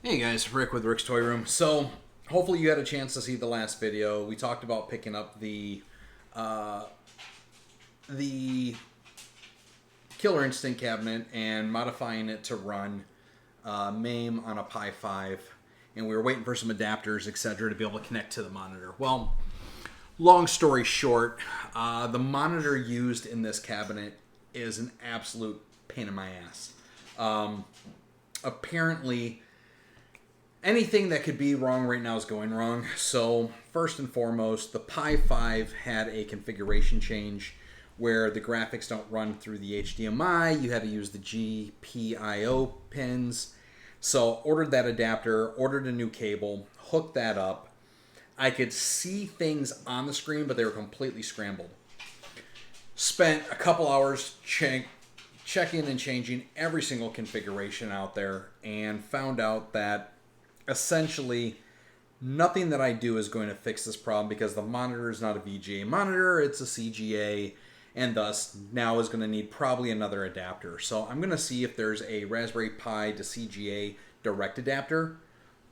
Hey guys, Rick with Rick's Toy Room. So, hopefully you had a chance to see the last video. We talked about picking up the Killer Instinct cabinet and modifying it to run MAME on a Pi 5, and we were waiting for some adapters, etc., to be able to connect to the monitor. Well, long story short, the monitor used in this cabinet is an absolute pain in my ass. Apparently, anything that could be wrong right now is going wrong. So, first and foremost, the Pi 5 had a configuration change where the graphics don't run through the HDMI. You had to use the GPIO pins. So, ordered that adapter, ordered a new cable, hooked that up. I could see things on the screen, but they were completely scrambled. Spent a couple hours checking and changing every single configuration out there and found out that essentially nothing that I do is going to fix this problem because the monitor is not a VGA monitor, it's a CGA, and thus now is going to need probably another adapter. So I'm going to see if there's a Raspberry Pi to CGA direct adapter,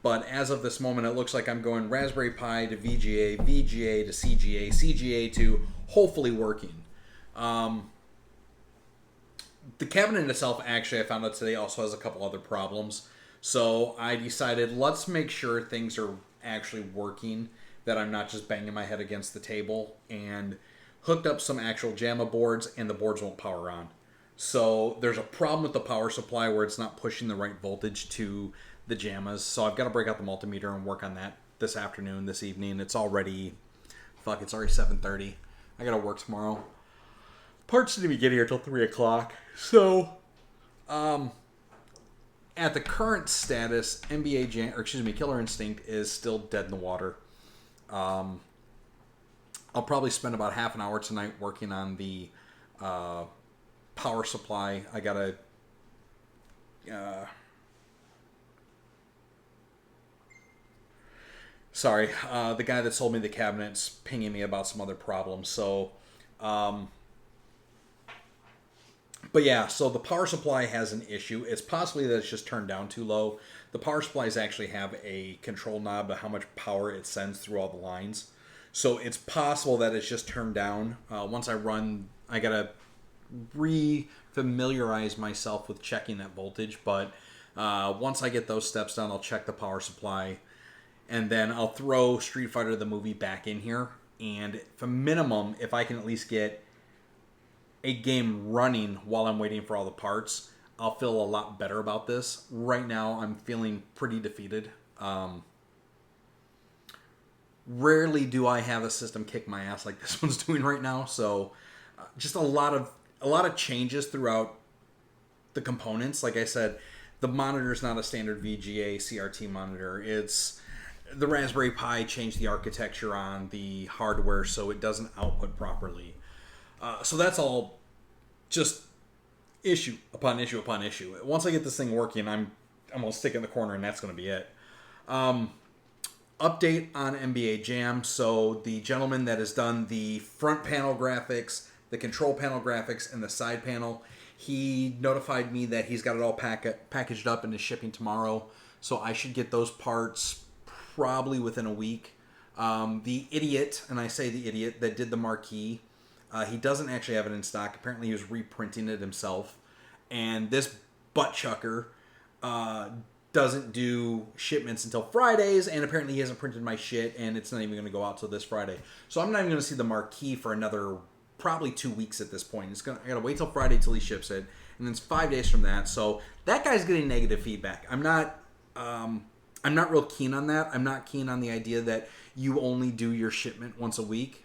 but as of this moment it looks like I'm going Raspberry Pi to VGA, VGA to CGA, CGA to hopefully working. The cabinet itself, actually, I found out today, also has a couple other problems. So I decided, let's make sure things are actually working, that I'm not just banging my head against the table, and hooked up some actual JAMA boards, and the boards won't power on. So there's a problem with the power supply where it's not pushing the right voltage to the JAMAs. So I've got to break out the multimeter and work on that this afternoon, this evening. It's already 7:30. I got to work tomorrow. Parts didn't even get here till 3 o'clock. So, at the current status, Killer Instinct is still dead in the water. I'll probably spend about half an hour tonight working on the power supply. I gotta the guy that sold me the cabinet's pinging me about some other problems. So, but yeah, so the power supply has an issue. It's possibly that it's just turned down too low. The power supplies actually have a control knob of how much power it sends through all the lines. So it's possible that it's just turned down. Once I run, I gotta re-familiarize myself with checking that voltage. But once I get those steps done, I'll check the power supply. And then I'll throw Street Fighter the movie back in here. And for minimum, if I can at least get a game running while I'm waiting for all the parts, I'll feel a lot better about this. Right now, I'm feeling pretty defeated. Rarely do I have a system kick my ass like this one's doing right now. So, just a lot of changes throughout the components. Like I said, the monitor is not a standard VGA CRT monitor. It's the Raspberry Pi changed the architecture on the hardware so it doesn't output properly. So that's all just issue upon issue upon issue. Once I get this thing working, I'm going to stick in the corner and that's going to be it. Update on NBA Jam. So the gentleman that has done the front panel graphics, the control panel graphics, and the side panel, he notified me that he's got it all packaged up and is shipping tomorrow. So I should get those parts probably within a week. The idiot, and I say the idiot, that did the marquee, he doesn't actually have it in stock. Apparently he was reprinting it himself. And this butt chucker doesn't do shipments until Fridays, and apparently he hasn't printed my shit, and it's not even going to go out till this Friday. So I'm not even going to see the marquee for another probably 2 weeks at this point. I got to wait till Friday till he ships it, and then it's 5 days from that. So that guy's getting negative feedback. I'm not real keen on that. I'm not keen on the idea that you only do your shipment once a week.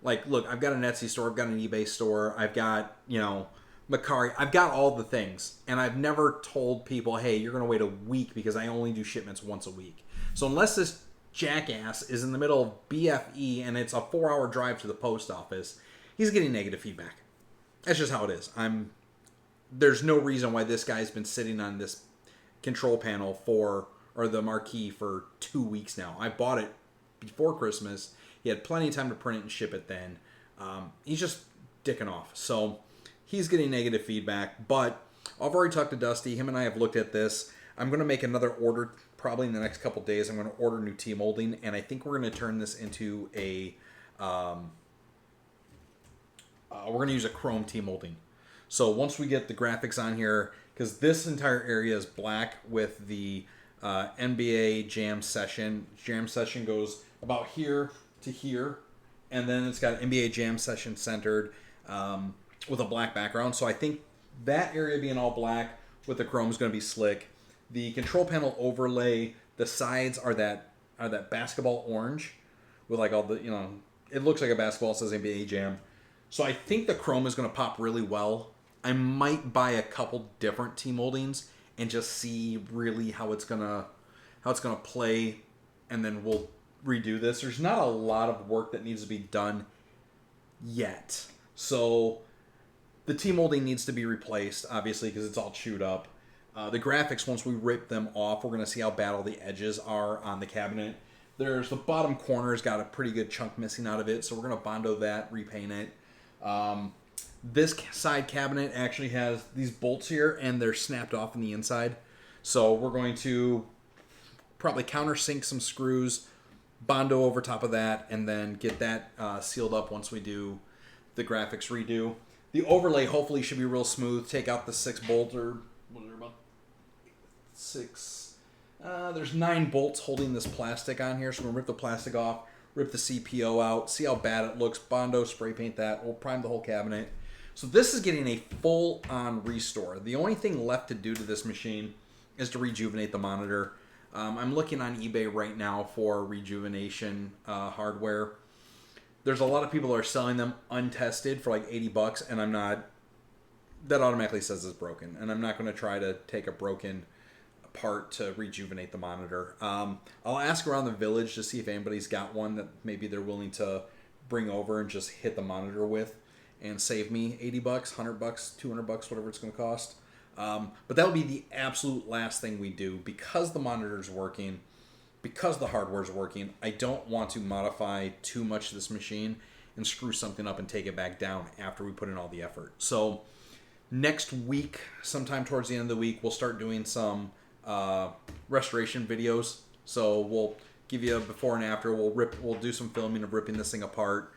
Like, look, I've got an Etsy store, I've got an eBay store, I've got, Mercari, I've got all the things. And I've never told people, hey, you're going to wait a week because I only do shipments once a week. So unless this jackass is in the middle of BFE and it's a 4-hour drive to the post office, he's getting negative feedback. That's just how it is. There's no reason why this guy's been sitting on this control panel or the marquee for 2 weeks now. I bought it before Christmas. He had plenty of time to print it and ship it then. He's just dicking off. So he's getting negative feedback. But I've already talked to Dusty. Him and I have looked at this. I'm going to make another order probably in the next couple days, I'm going to order new T-molding, and I think we're going to turn this into a... we're going to use a chrome T-molding. So once we get the graphics on here, because this entire area is black with the NBA Jam Session. Jam Session goes about here to here, and then it's got NBA Jam Session centered with a black background. So I think that area being all black with the chrome is going to be slick. The control panel overlay, the sides are that basketball orange with like all the, it looks like a basketball. It says NBA Jam. So I think the chrome is going to pop really well. I might buy a couple different T-moldings and just see really how it's gonna play, and then we'll redo this. There's not a lot of work that needs to be done yet. So the T-molding needs to be replaced, obviously, because it's all chewed up. The graphics, once we rip them off, we're going to see how bad all the edges are on the cabinet. There's the bottom corner's got a pretty good chunk missing out of it, so we're going to Bondo that, repaint it. This side cabinet actually has these bolts here, and they're snapped off on the inside. So we're going to probably countersink some screws, Bondo over top of that, and then get that sealed up once we do the graphics redo. The overlay hopefully should be real smooth. Take out the 6 bolt, or what are there, about 6? There's 9 bolts holding this plastic on here, so we're going to rip the plastic off, rip the CPO out, see how bad it looks, Bondo, spray paint that, we'll prime the whole cabinet. So this is getting a full-on restore. The only thing left to do to this machine is to rejuvenate the monitor. I'm looking on eBay right now for rejuvenation hardware. There's a lot of people that are selling them untested for like $80, and I'm not... That automatically says it's broken, and I'm not going to try to take a broken part to rejuvenate the monitor. I'll ask around the village to see if anybody's got one that maybe they're willing to bring over and just hit the monitor with and save me $80, $100, $200, whatever it's going to cost. But that'll be the absolute last thing we do, because the monitor's working, because the hardware's working. I don't want to modify too much of this machine and screw something up and take it back down after we put in all the effort. So next week, sometime towards the end of the week, we'll start doing some restoration videos. So we'll give you a before and after. We'll do some filming of ripping this thing apart,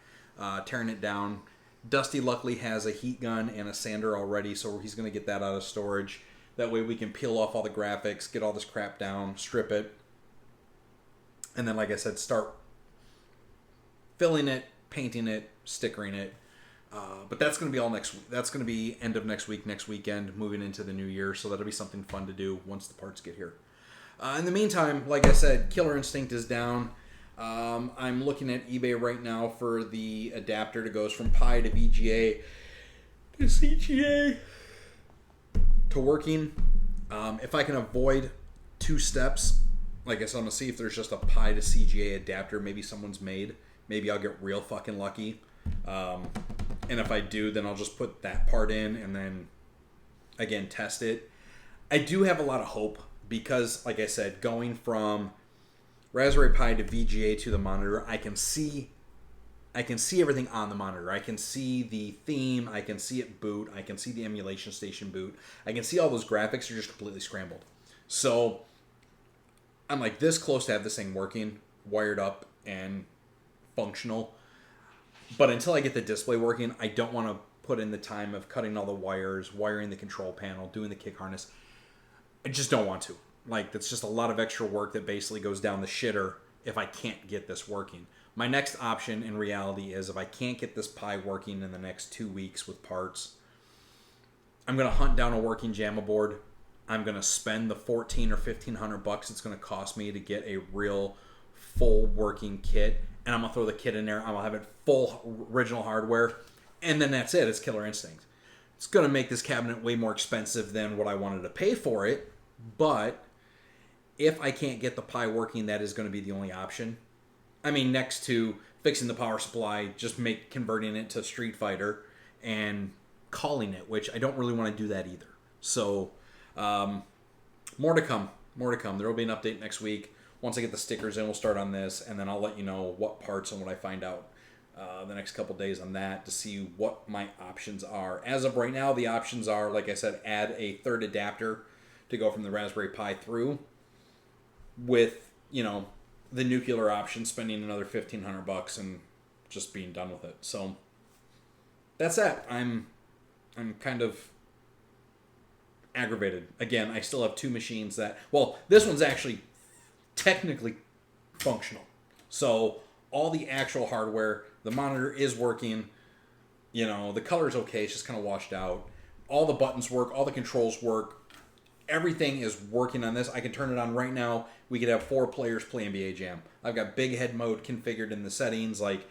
tearing it down. Dusty luckily has a heat gun and a sander already, so he's going to get that out of storage. That way we can peel off all the graphics, get all this crap down, strip it, and then, like I said, start filling it, painting it, stickering it. But that's going to be all next week. That's going to be end of next week, next weekend, moving into the new year, so that'll be something fun to do once the parts get here. In the meantime, like I said, Killer Instinct is down. I'm looking at eBay right now for the adapter that goes from Pi to VGA to CGA to working. If I can avoid 2 steps, like I said, I'm going to see if there's just a Pi to CGA adapter maybe someone's made. Maybe I'll get real fucking lucky. And if I do, then I'll just put that part in and then, again, test it. I do have a lot of hope because, like I said, going from Raspberry Pi to VGA to the monitor, I can see everything on the monitor. I can see the theme, I can see it boot, I can see the emulation station boot. I can see all those graphics are just completely scrambled. So I'm like this close to have this thing working, wired up and functional. But until I get the display working, I don't want to put in the time of cutting all the wires, wiring the control panel, doing the kick harness. I just don't want to. Like, that's just a lot of extra work that basically goes down the shitter if I can't get this working. My next option in reality is if I can't get this Pi working in the next 2 weeks with parts, I'm going to hunt down a working JAMA board. I'm going to spend the $1,400 or $1,500 it's going to cost me to get a real full working kit. And I'm going to throw the kit in there. I'm going to have it full original hardware. And then that's it. It's Killer Instinct. It's going to make this cabinet way more expensive than what I wanted to pay for it. But if I can't get the Pi working, that is going to be the only option. I mean, next to fixing the power supply, just converting it to Street Fighter and calling it, which I don't really want to do that either. So, more to come. More to come. There will be an update next week. Once I get the stickers in, we'll start on this, and then I'll let you know what parts and what I find out the next couple days on that to see what my options are. As of right now, the options are, like I said, add a third adapter to go from the Raspberry Pi through. with, you know, the nuclear option, spending another $1,500 and just being done with it. So that's that. I'm kind of aggravated. Again, I still have two machines that, well, this one's actually technically functional. So all the actual hardware, the monitor is working, you know, the color's okay, it's just kind of washed out. All the buttons work, all the controls work. Everything is working on this. I can turn it on right now. We could have 4 players play NBA Jam. I've got big head mode configured in the settings. Like,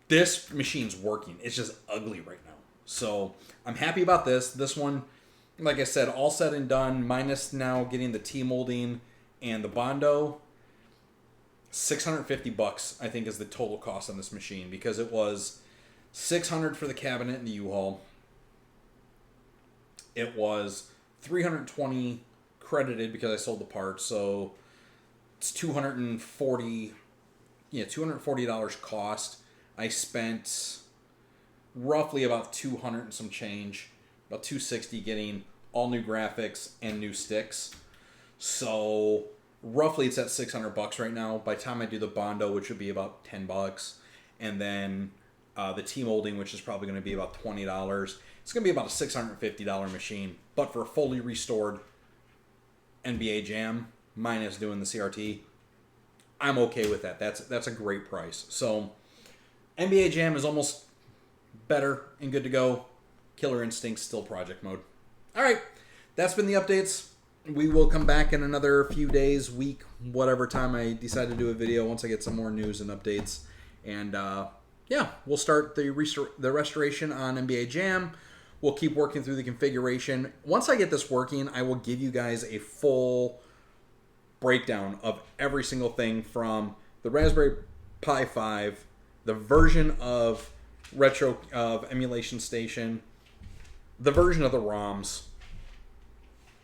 this machine's working. It's just ugly right now. So I'm happy about this. This one, like I said, all said and done, minus now getting the T-molding and the Bondo, $650 I think is the total cost on this machine, because it was $600 for the cabinet and the U-Haul. It was $320 credited because I sold the parts, so it's $240 cost. I spent roughly about $200 and some change, about $260 getting all new graphics and new sticks. So roughly it's at $600 right now. By the time I do the Bondo, which would be about $10, and then the T-molding, which is probably going to be about $20, it's going to be about a $650 machine. But for a fully restored NBA Jam, minus doing the CRT, I'm okay with that. That's a great price. So NBA Jam is almost better and good to go. Killer Instinct still project mode. All right, that's been the updates. We will come back in another few days, week, whatever time I decide to do a video once I get some more news and updates. And yeah, we'll start the restoration on NBA Jam. We'll keep working through the configuration. Once I get this working, I will give you guys a full breakdown of every single thing from the Raspberry Pi 5, the version of Emulation Station, the version of the ROMs,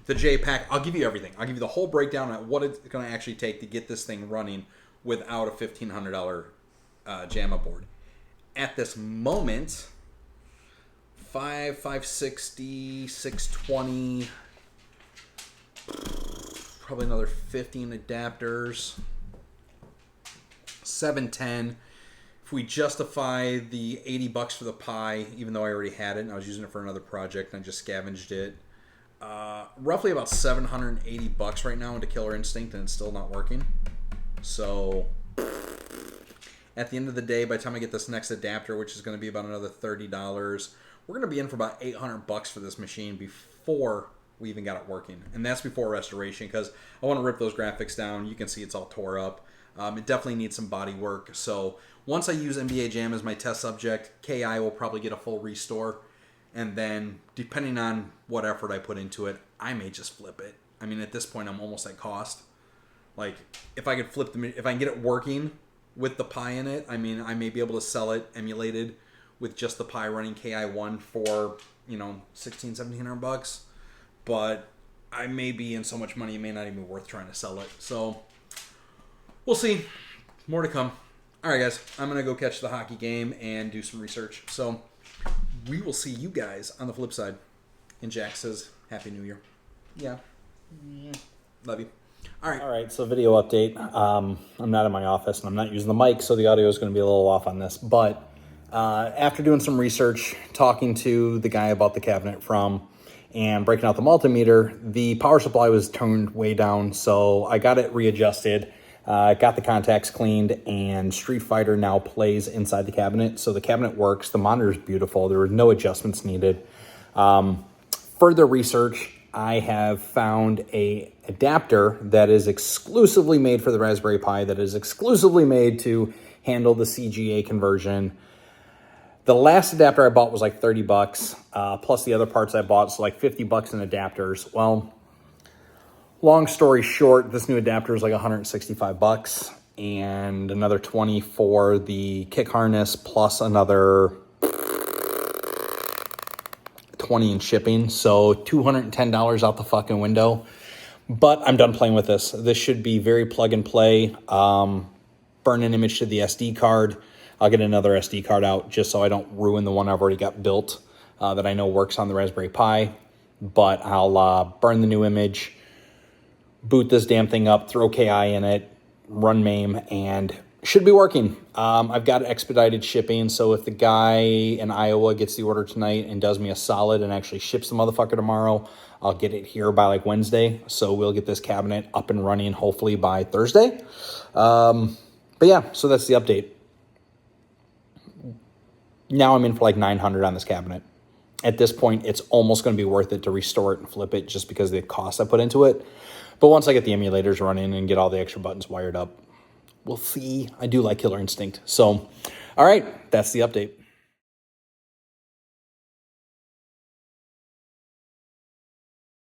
the JPack. I'll give you everything. I'll give you the whole breakdown on what it's going to actually take to get this thing running without a $1,500 JAMA board. At this moment, 560, 620, probably another 15 adapters, 710. If we justify the $80 for the Pi, even though I already had it and I was using it for another project and I just scavenged it, roughly about $780 right now into Killer Instinct, and it's still not working. So at the end of the day, by the time I get this next adapter, which is going to be about another $30, we're going to be in for about $800 for this machine before we even got it working. And that's before restoration, because I want to rip those graphics down. You can see it's all tore up. It definitely needs some body work. So once I use NBA Jam as my test subject, KI will probably get a full restore. And then, depending on what effort I put into it, I may just flip it. I mean, at this point, I'm almost at cost. Like, if I could if I can get it working with the Pi in it, I mean, I may be able to sell it emulated with just the Pi running KI1 for, you know, $1,600, $1,700. But I may be in so much money, it may not even be worth trying to sell it. So we'll see. More to come. All right, guys. I'm going to go catch the hockey game and do some research. So we will see you guys on the flip side. And Jack says, Happy New Year. Yeah. Love you. All right. So video update. I'm not in my office and I'm not using the mic, so the audio is going to be a little off on this. But after doing some research, talking to the guy about the cabinet from, and breaking out the multimeter, the power supply was turned way down, so I got it readjusted, got the contacts cleaned, and Street Fighter now plays inside the cabinet. So the cabinet works. The monitor is beautiful. There were no adjustments needed. Further research, I have found a adapter that is exclusively made for the Raspberry Pi, that is exclusively made to handle the CGA conversion. The last adapter I bought was like $30, plus the other parts I bought, so like $50 in adapters. Well, long story short, this new adapter is like $165, and another $20 for the kick harness, plus another $20 in shipping. So $210 out the fucking window. But I'm done playing with this. This should be very plug and play. Burn an image to the SD card. I'll get another SD card out just so I don't ruin the one I've already got built that I know works on the Raspberry Pi. But I'll burn the new image, boot this damn thing up, throw KI in it, run MAME, and should be working. I've got expedited shipping, so if the guy in Iowa gets the order tonight and does me a solid and actually ships the motherfucker tomorrow, I'll get it here by like Wednesday. So we'll get this cabinet up and running hopefully by Thursday. But yeah, so that's the update. Now I'm in for like 900 on this cabinet. At this point, it's almost going to be worth it to restore it and flip it just because of the cost I put into it. But once I get the emulators running and get all the extra buttons wired up, we'll see. I do like Killer Instinct. So, all right, that's the update.